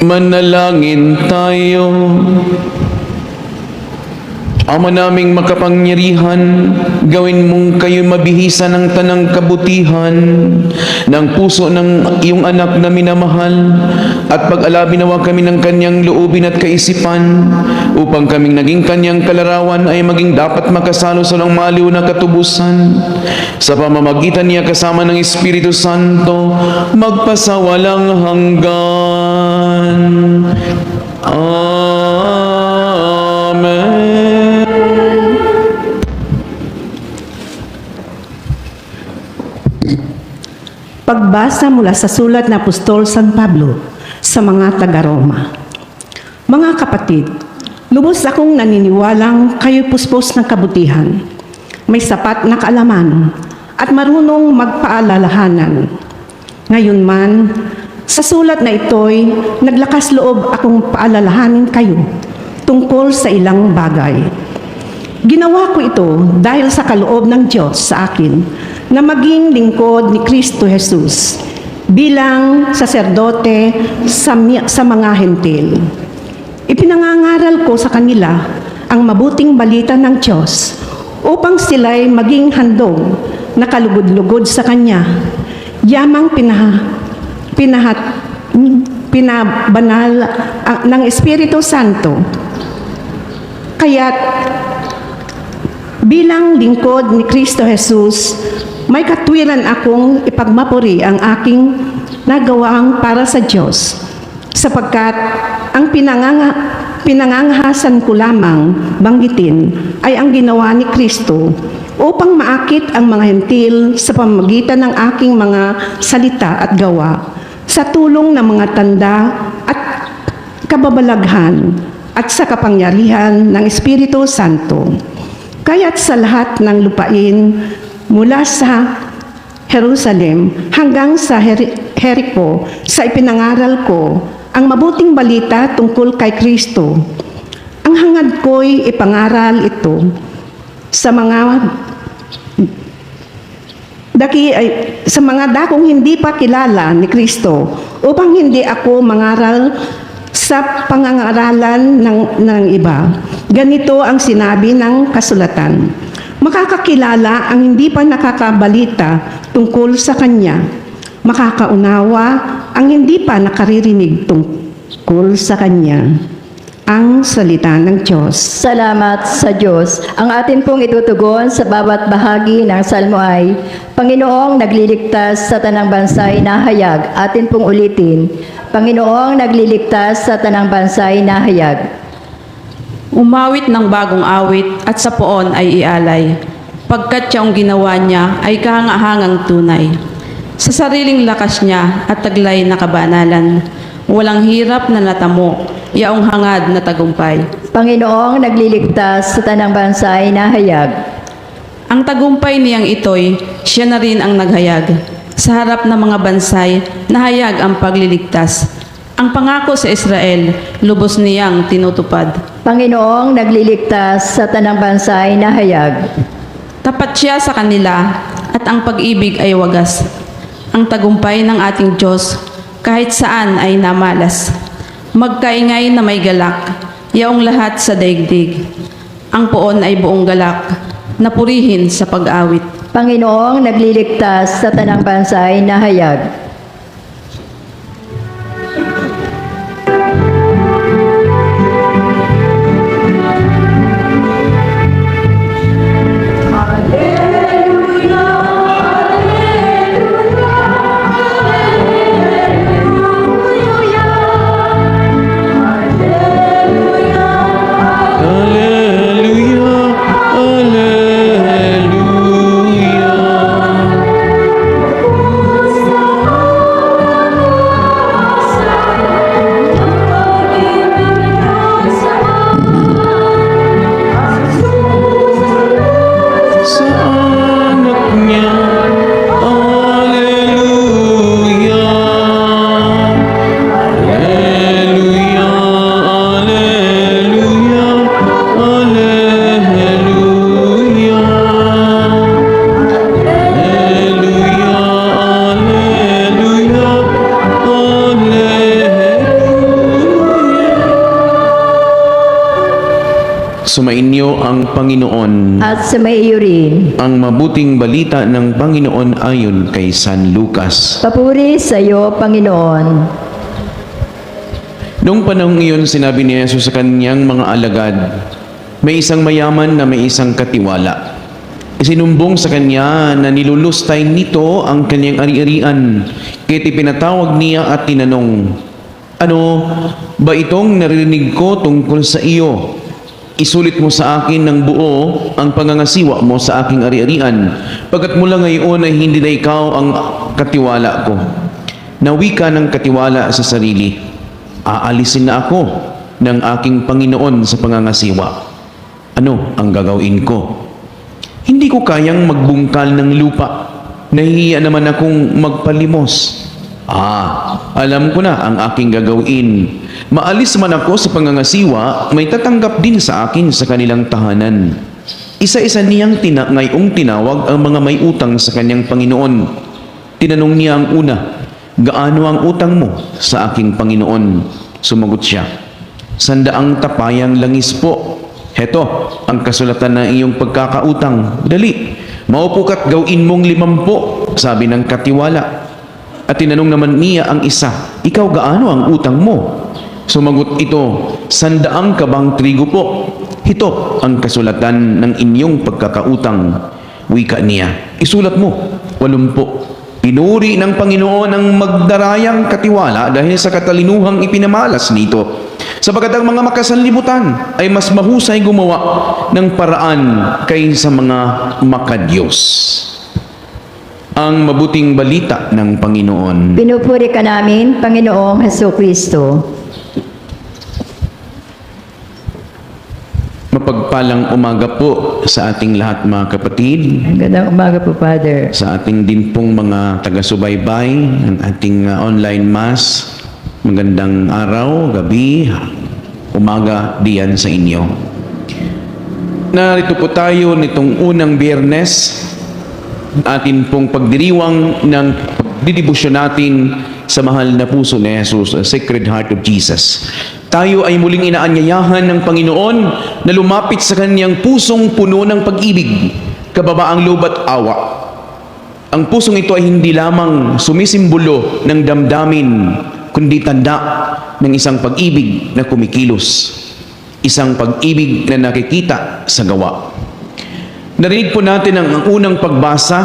Manalangin tayo. Ama naming makapangyarihan, gawin mong kayo mabihisa ng tanang kabutihan ng puso ng iyong anak na minamahal at pag-alabi nawa kami ng kanyang loobin at kaisipan upang kaming naging kanyang kalarawan ay maging dapat makasalo sa ng maliw na katubusan sa pamamagitan niya kasama ng Espiritu Santo magpasawalang hanggan. Amen. Pagbasa mula sa sulat na Apostol San Pablo sa mga taga-Roma. Mga kapatid, lubos akong naniniwalang kayo puspos ng kabutihan, may sapat na kaalaman at marunong magpaalalahanan. Ngayon man, sa sulat na ito'y naglakas loob akong paalalahanin kayo tungkol sa ilang bagay. Ginawa ko ito dahil sa kaloob ng Diyos sa akin na maging lingkod ni Kristo Jesus bilang saserdote sa mga hentil. Ipinangangaral ko sa kanila ang mabuting balita ng Diyos upang sila'y maging handog na kalugod-lugod sa Kanya, yamang pinabanal ng Espiritu Santo. Kaya't bilang lingkod ni Kristo Jesus, may katwiran akong ipagmapuri ang aking nagawaang para sa Diyos, sapagkat ang pinangangahasan ko lamang banggitin ay ang ginawa ni Kristo upang maakit ang mga hentil sa pamamagitan ng aking mga salita at gawa, sa tulong ng mga tanda at kababalaghan at sa kapangyarihan ng Espiritu Santo. Kaya't sa lahat ng lupain, mula sa Jerusalem hanggang sa Jericho, sa ipinangaral ko ang mabuting balita tungkol kay Kristo. Ang hangad ko'y ipangaral ito sa mga dakong hindi pa kilala ni Kristo, upang hindi ako mangaral sa pangangaralan ng iba. Ganito ang sinabi ng kasulatan: makakakilala ang hindi pa nakakabalita tungkol sa Kanya. Makakaunawa ang hindi pa nakaririnig tungkol sa Kanya. Ang salita ng Diyos. Salamat sa Diyos. Ang atin pong itutugon sa bawat bahagi ng salmo ay, Panginoong nagliligtas sa tanang bansay na hayag. Atin pong ulitin, Panginoong nagliligtas sa tanang bansay na hayag. Umawit ng bagong awit at sa poon ay ialay, pagkat siyang ginawa niya ay kahangahangang tunay. Sa sariling lakas niya at taglay na kabanalan, walang hirap na natamo, yaong hangad na tagumpay. Panginoong nagliligtas sa tanang bansay na hayag. Ang tagumpay niyang ito'y siya na rin ang naghayag. Sa harap ng mga bansay, nahayag ang pagliligtas. Ang pangako sa Israel, lubos niyang tinutupad. Panginoong nagliligtas sa tanang bansay na hayag. Tapat siya sa kanila at ang pag-ibig ay wagas. Ang tagumpay ng ating Diyos kahit saan ay namalas. Magkaingay na may galak, yaong lahat sa daigdig. Ang poon ay buong galak, napurihin sa pag-awit. Panginoong nagliligtas sa tanang bansay na hayag. Sumainyo ang Panginoon. At sa iyo rin. Ang mabuting balita ng Panginoon ayon kay San Lucas. Papuri sa iyo, Panginoon. Noong panahon iyon, sinabi ni Jesus sa kanyang mga alagad, may isang mayaman na may isang katiwala. Isinumbong sa kanya na nilulustay nito ang kanyang ari-arian. Kaya't ipinatawag niya at tinanong, ano ba itong narinig ko tungkol sa iyo? Isulit mo sa akin ng buo ang pangangasiwa mo sa aking ari-arian, pagkat mula ngayon ay hindi na ikaw ang katiwala ko. Nawi ka ng katiwala sa sarili. Aalisin na ako ng aking Panginoon sa pangangasiwa. Ano ang gagawin ko? Hindi ko kayang magbungkal ng lupa. Nahihiya naman akong magpalimos. Alam ko na ang aking gagawin. Maalis man ako sa pangangasiwa, may tatanggap din sa akin sa kanilang tahanan. Isa-isa niyang ngayong tinawag ang mga may utang sa kanyang Panginoon. Tinanong niya ang una, gaano ang utang mo sa aking Panginoon? Sumagot siya, 100 tapayang langis po. Heto, ang kasulatan ng iyong pagkakautang. Dali, maupo ka't gawin mong 50, sabi ng katiwala. At tinanong naman niya ang isa, ikaw gaano ang utang mo? Sumagot ito, 100 kabang trigo po. Hito ang kasulatan ng inyong pagkakautang. Wika niya, isulat mo, 80. Pinuri ng Panginoon ang magdarayang katiwala dahil sa katalinuhang ipinamalas nito. Sapagkat ang mga makasanlibutan ay mas mahusay gumawa ng paraan kaysa mga makadiyos. Ang mabuting balita ng Panginoon. Pinupuri ka namin, Panginoong Hesukristo. Mapagpalang umaga po sa ating lahat mga kapatid, Magandang umaga po, Father. sa ating din pong mga taga-subaybay ng ating online mass. Magandang araw, gabi, umaga diyan sa inyo. Narito po tayo nitong unang Biyernes, atin pong pagdiriwang ng didibusyon natin sa mahal na puso ni Jesus, Sacred Heart of Jesus. Tayo ay muling inaanyayahan ng Panginoon na lumapit sa kanyang pusong puno ng pag-ibig, kababaang loob at awa. Ang pusong ito ay hindi lamang sumisimbolo ng damdamin, kundi tanda ng isang pag-ibig na kumikilos. Isang pag-ibig na nakikita sa gawa. Narinig po natin ang unang pagbasa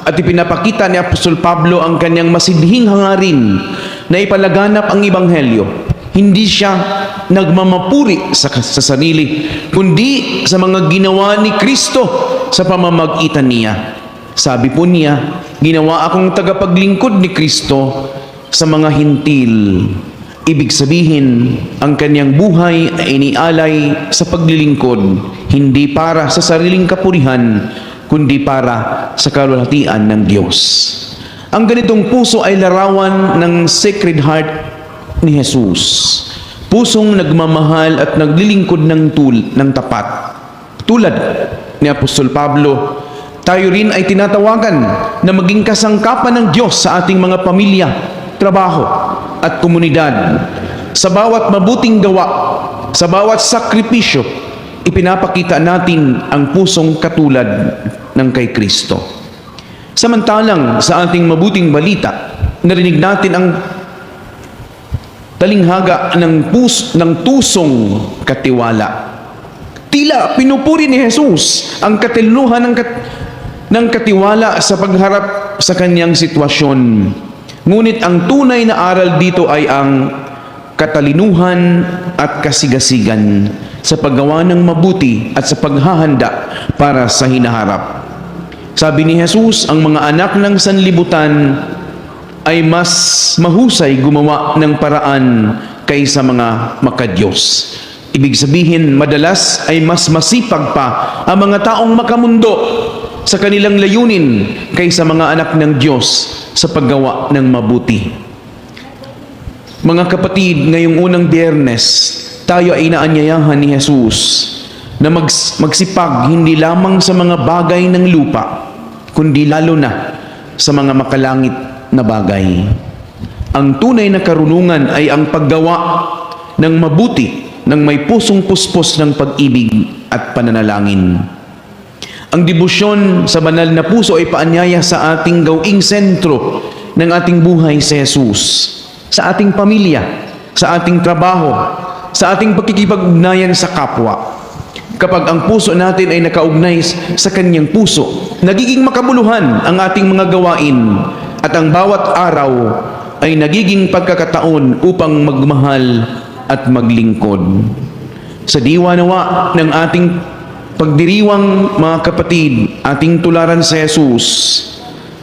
at ipinapakita ni Apostol Pablo ang kanyang masidhing hangarin na ipalaganap ang Ebanghelyo. Hindi siya nagmamapuri sa sarili, kundi sa mga ginawa ni Kristo sa pamamagitan niya. Sabi po niya, ginawa akong tagapaglingkod ni Kristo sa mga hintil. Ibig sabihin, ang kanyang buhay ay inialay sa paglilingkod, hindi para sa sariling kapurihan, kundi para sa kalwalhatian ng Diyos. Ang ganitong puso ay larawan ng Sacred Heart ni Jesus. Pusong nagmamahal at naglilingkod ng tapat. Tulad ni Apostol Pablo, tayo rin ay tinatawagan na maging kasangkapan ng Diyos sa ating mga pamilya, trabaho at komunidad. Sa bawat mabuting gawa, sa bawat sakripisyo, ipinapakita natin ang pusong katulad ng kay Kristo. Samantalang sa ating mabuting balita, narinig natin ang talinghaga ng tusong katiwala. Tila pinupuri ni Jesus ang katinuhan ng katiwala sa pagharap sa kanyang sitwasyon. Ngunit ang tunay na aral dito ay ang katalinuhan at kasigasigan sa paggawa ng mabuti at sa paghahanda para sa hinaharap. Sabi ni Jesus, ang mga anak ng sanlibutan ay mas mahusay gumawa ng paraan kaysa mga makadiyos. Ibig sabihin, madalas ay mas masipag pa ang mga taong makamundo sa kanilang layunin kaysa mga anak ng Diyos sa paggawa ng mabuti. Mga kapatid, ngayong unang Biyernes, tayo ay inaanyayahan ni Jesus na magsipag hindi lamang sa mga bagay ng lupa, kundi lalo na sa mga makalangit na bagay. Ang tunay na karunungan ay ang paggawa ng mabuti ng may pusong puspos ng pag-ibig at pananalangin. Ang debosyon sa banal na puso ay paanyaya sa ating gawing sentro ng ating buhay si Jesus, sa ating pamilya, sa ating trabaho, sa ating pagkikipag-ugnayan sa kapwa. Kapag ang puso natin ay nakaugnay sa kanyang puso, nagiging makabuluhan ang ating mga gawain at ang bawat araw ay nagiging pagkakataon upang magmahal at maglingkod. Sa diwa nawa ng ating pagdiriwang, mga kapatid, ating tularan sa Jesus,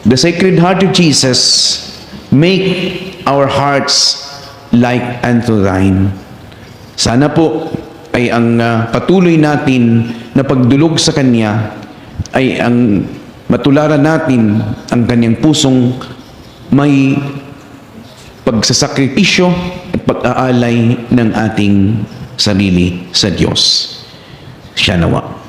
the Sacred Heart of Jesus, make our hearts like unto thine. Sana po ay ang patuloy natin na pagdulog sa Kanya ay ang matularan natin ang Kanyang pusong may pagsasakripisyo at pag-aalay ng ating sarili sa Diyos. Siya nawa.